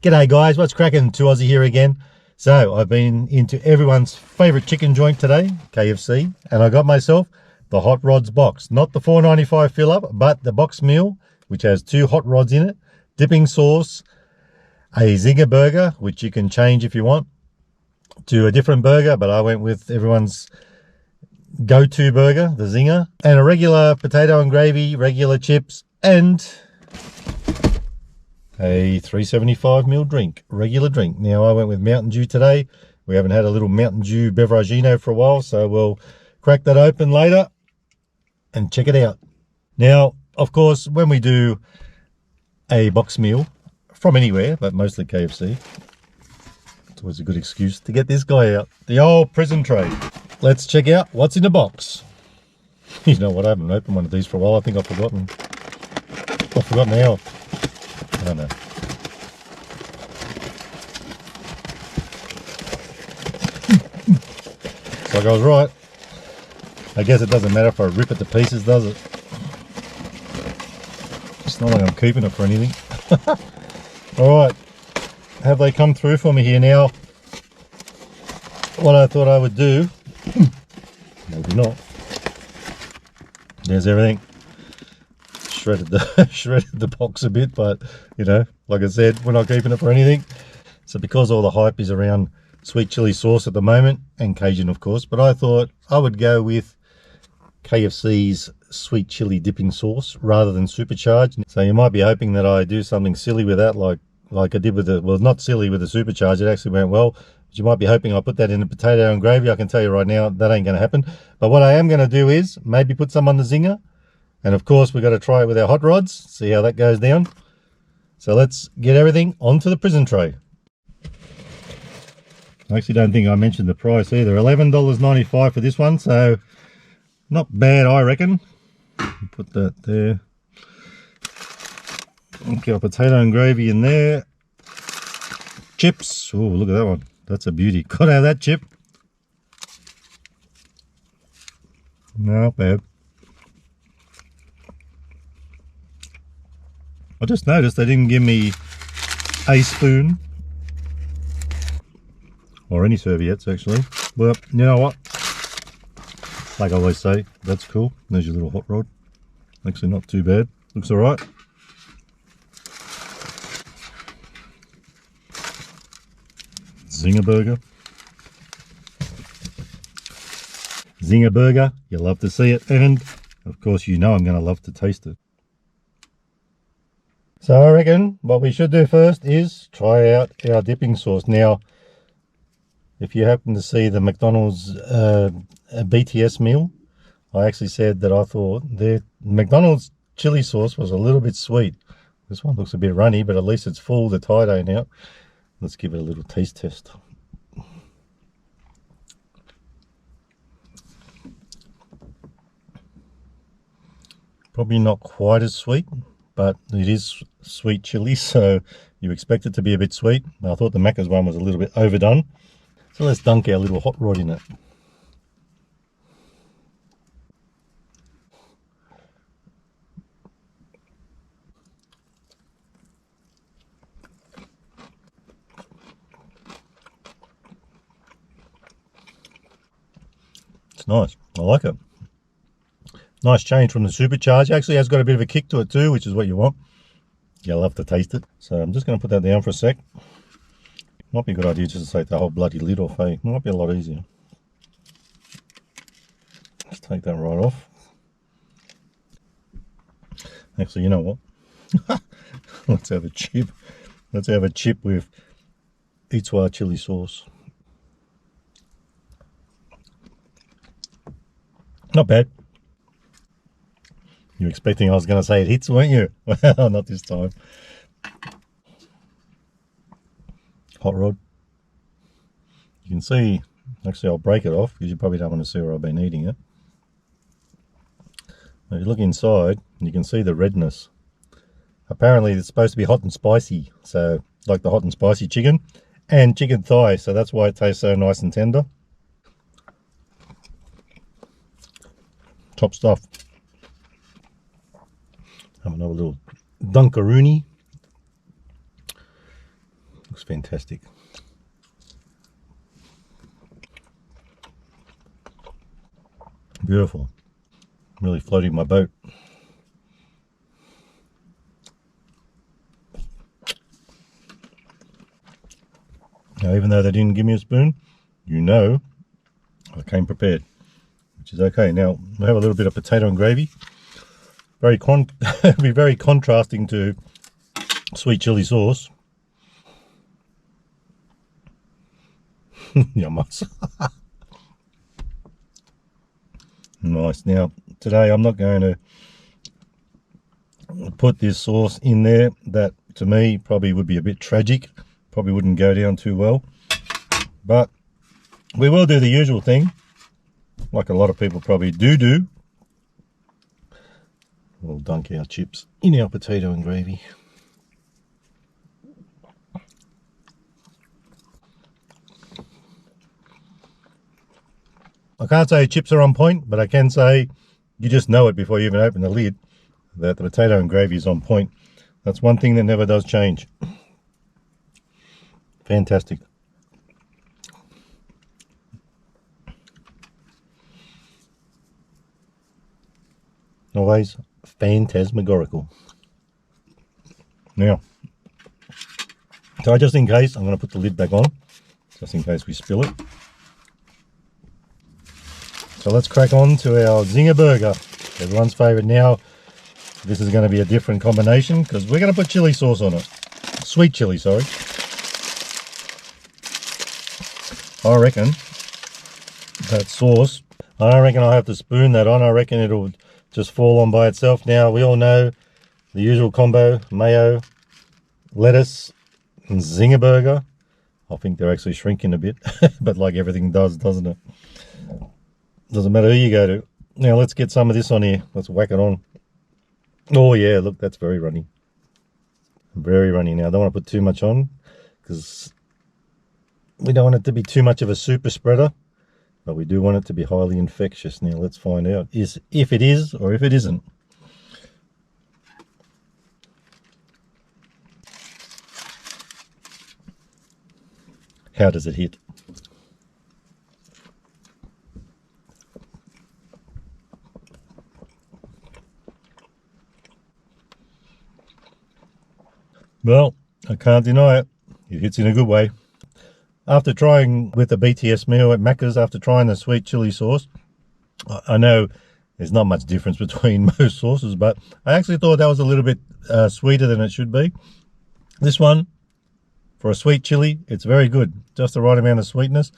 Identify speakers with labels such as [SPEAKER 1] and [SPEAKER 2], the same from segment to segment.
[SPEAKER 1] G'day guys, what's cracking? 2Aussie here again. So I've been into everyone's favourite chicken joint today, KFC, and I got myself the Hot Rods Box. Not the $4.95 fill up, but the box meal, which has 2 hot rods in it, dipping sauce, a zinger burger, which you can change if you want to a different burger, but I went with everyone's go-to burger, the zinger, and a regular potato and gravy, regular chips, and a 375ml drink, regular drink. Now I went with Mountain Dew today. We haven't had a little Mountain Dew Beveragino for a while, so we'll crack that open later and check it out. Now, of course, when we do a box meal from anywhere, but mostly KFC, it's always a good excuse to get this guy out, the old prison tray. Let's check out what's in the box. You know what, I haven't opened one of these for a while. I think I've forgotten. I've forgotten how. I don't know. It's like I was right. I guess it doesn't matter if I rip it to pieces, does it? It's not like I'm keeping it for anything. Alright, have they come through for me here now? What I thought I would do, maybe not. There's everything. Shredded the box a bit, but you know, like I said, we're not keeping it for anything. So because all the hype is around sweet chili sauce at the moment, and Cajun of course, but I thought I would go with KFC's sweet chili dipping sauce rather than supercharged. So you might be hoping that I do something silly with that, like I did with the, well, not silly with the supercharged, it actually went well. But you might be hoping I put that in the potato and gravy. I can tell you right now that ain't going to happen. But what I am going to do is maybe put some on the zinger. And of course, we've got to try it with our hot rods, see how that goes down. So let's get everything onto the prison tray. I actually don't think I mentioned the price either. $11.95 for this one, so not bad, I reckon. Put that there. Okay, our potato and gravy in there. Chips. Oh, look at that one. That's a beauty. Gotta have that chip. Not bad. I just noticed they didn't give me a spoon or any serviettes actually. Well, you know what? Like I always say, that's cool. There's your little hot rod. Actually not too bad. Looks alright. Zinger burger. Zinger burger. You love to see it. And of course you know I'm going to love to taste it. So I reckon what we should do first is try out our dipping sauce. Now, if you happen to see the McDonald's BTS meal, I actually said that I thought the McDonald's chili sauce was a little bit sweet. This one looks a bit runny, but at least it's full, the tie-dye now. Let's give it a little taste test. Probably not quite as sweet, but it is sweet chili, so you expect it to be a bit sweet. I thought the Macca's one was a little bit overdone. So let's dunk our little hot rod in it. It's nice. I like it. Nice change from the supercharged. Actually has got a bit of a kick to it too, which is what you want. You'll love to taste it. So I'm just going to put that down for a sec. Might be a good idea just to take the whole bloody lid off, eh? Might be a lot easier. Let's take that right off. Actually, you know what? Let's have a chip. Let's have a chip with Itwa chili sauce. Not bad. You were expecting I was going to say it hits, weren't you? Well, not this time. Hot rod. You can see, actually I'll break it off because you probably don't want to see where I've been eating it. If you look inside, you can see the redness. Apparently it's supposed to be hot and spicy, so like the hot and spicy chicken and chicken thigh, so that's why it tastes so nice and tender. Top stuff. Have another little Dunkaroonie. Looks fantastic. Beautiful. Really floating my boat. Now, even though they didn't give me a spoon, you know I came prepared, which is okay. Now, we have a little bit of potato and gravy. Be very contrasting to sweet chili sauce. Yummus. Nice. Now, today I'm not going to put this sauce in there. That, to me, probably would be a bit tragic. Probably wouldn't go down too well. But we will do the usual thing, like a lot of people probably do. We'll dunk our chips in our potato and gravy. I can't say chips are on point, but I can say you just know it before you even open the lid that the potato and gravy is on point. That's one thing that never does change. Fantastic. Always phantasmagorical. Now, so just in case, I'm going to put the lid back on, just in case we spill it. So let's crack on to our Zinger burger, everyone's favourite. Now, this is going to be a different combination because we're going to put chili sauce on it. Sweet chili, sorry. I reckon that sauce, I don't reckon I'll have to spoon that on. I reckon it'll just fall on by itself. Now, we all know the usual combo, mayo, lettuce, and Zinger burger. I think they're actually shrinking a bit, but like everything does, doesn't it? Doesn't matter who you go to. Now, let's get some of this on here. Let's whack it on. Oh, yeah, look, that's very runny. Very runny. Now, I don't want to put too much on because we don't want it to be too much of a super spreader, but we do want it to be highly infectious. Now, let's find out if it is or if it isn't. How does it hit? Well, I can't deny it. It hits in a good way. After trying with the BTS meal at Macca's, after trying the sweet chili sauce, I know there's not much difference between most sauces, but I actually thought that was a little bit sweeter than it should be. This one, for a sweet chili, it's very good. Just the right amount of sweetness,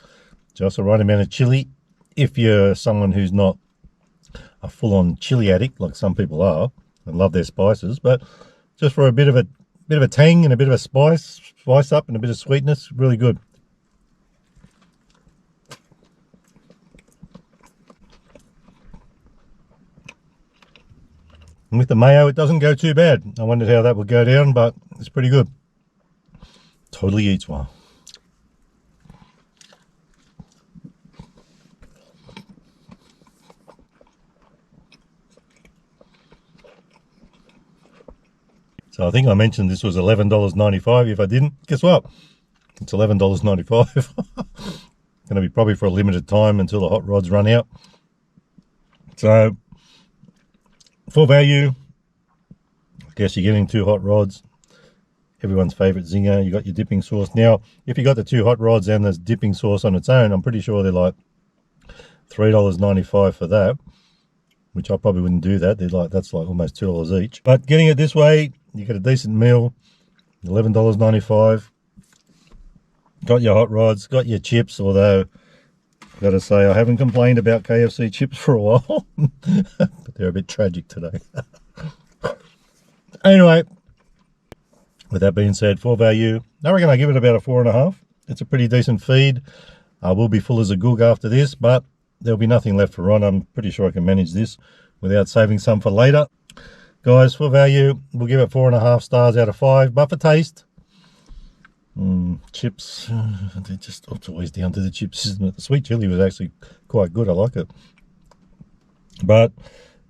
[SPEAKER 1] just the right amount of chili. If you're someone who's not a full-on chili addict, like some people are, and love their spices, but just for a bit of a tang and a bit of a spice up and a bit of sweetness, really good. And with the mayo, it doesn't go too bad. I wondered how that would go down, but it's pretty good. Totally eats one. So I think I mentioned this was $11.95. If I didn't, guess what? It's $11.95. Going to be probably for a limited time until the hot rods run out. So for value, I guess you're getting 2 hot rods. Everyone's favourite Zinger. You got your dipping sauce. Now, if you got the 2 hot rods and the dipping sauce on its own, I'm pretty sure they're like $3.95 for that, which I probably wouldn't do that. That's like almost $2 each. But getting it this way, you get a decent meal, $11.95. Got your hot rods, got your chips, although I've got to say I haven't complained about KFC chips for a while, but they're a bit tragic today. Anyway, with that being said, for value, I reckon I give it about a 4.5. It's a pretty decent feed. I will be full as a goog after this, but there'll be nothing left for Ron. I'm pretty sure I can manage this without saving some for later. Guys, for value, we'll give it 4.5 stars out of 5. But for taste, chips, it's always down to the chips, isn't it? The sweet chili was actually quite good. I like it. But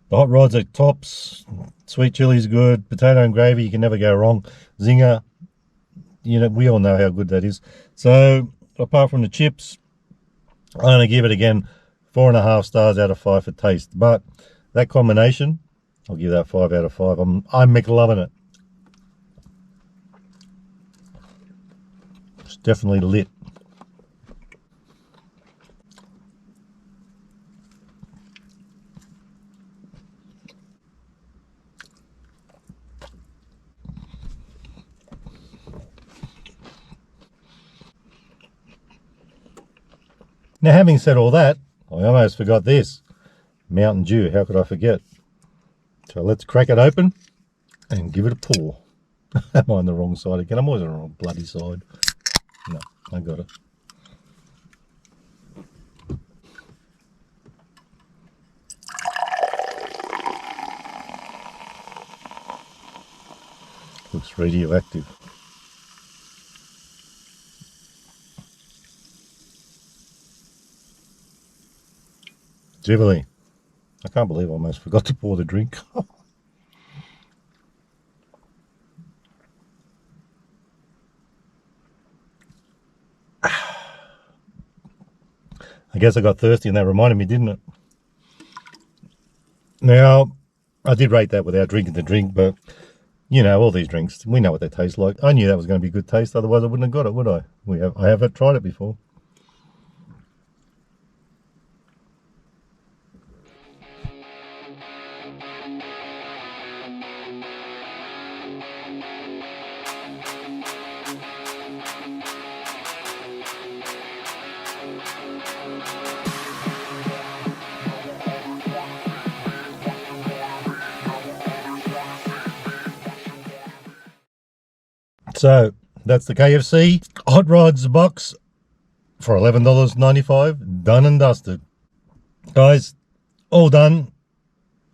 [SPEAKER 1] the hot rods are tops. Sweet chili's good. Potato and gravy, you can never go wrong. Zinger, you know, we all know how good that is. So apart from the chips, I'm going to give it again 4.5 stars out of 5 for taste. But that combination, I'll give that 5 out of 5. I'm McLovin' it. It's definitely lit. Now, having said all that, I almost forgot this. Mountain Dew, how could I forget? So let's crack it open and give it a pour. Am I on the wrong side again? I'm always on the wrong bloody side. No, I got it. Looks radioactive. Jubilee. I can't believe I almost forgot to pour the drink. I guess I got thirsty and that reminded me, didn't it? Now, I did rate that without drinking the drink, but you know, all these drinks, we know what they taste like. I knew that was going to be good taste, otherwise I wouldn't have got it, would I? I have tried it before. So that's the KFC Hot Rods Box for $11.95. Done and dusted. Guys, all done.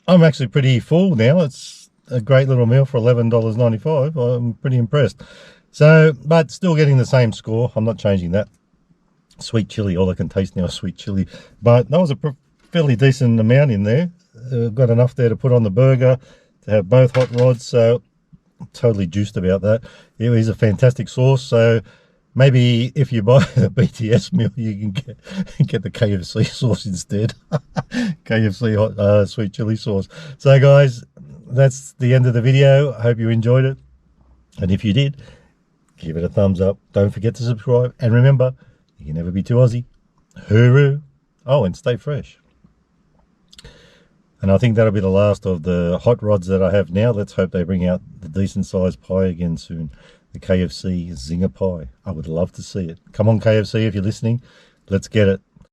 [SPEAKER 1] I'm actually pretty full now. It's a great little meal for $11.95. I'm pretty impressed. So, but still getting the same score. I'm not changing that. Sweet chili, all I can taste now is sweet chili. But that was a fairly decent amount in there. Got enough there to put on the burger, to have both hot rods. So totally juiced about that. It is a fantastic sauce, so maybe if you buy the BTS meal you can get the KFC sauce instead. KFC hot sweet chili sauce. So guys, that's the end of the video. I hope you enjoyed it, and if you did, give it a thumbs up. Don't forget to subscribe, and remember, you can never be too Aussie. Hooroo. Oh, and stay fresh. And I think that'll be the last of the hot rods that I have now. Let's hope they bring out the decent sized pie again soon. The KFC Zinger Pie. I would love to see it. Come on, KFC, if you're listening. Let's get it.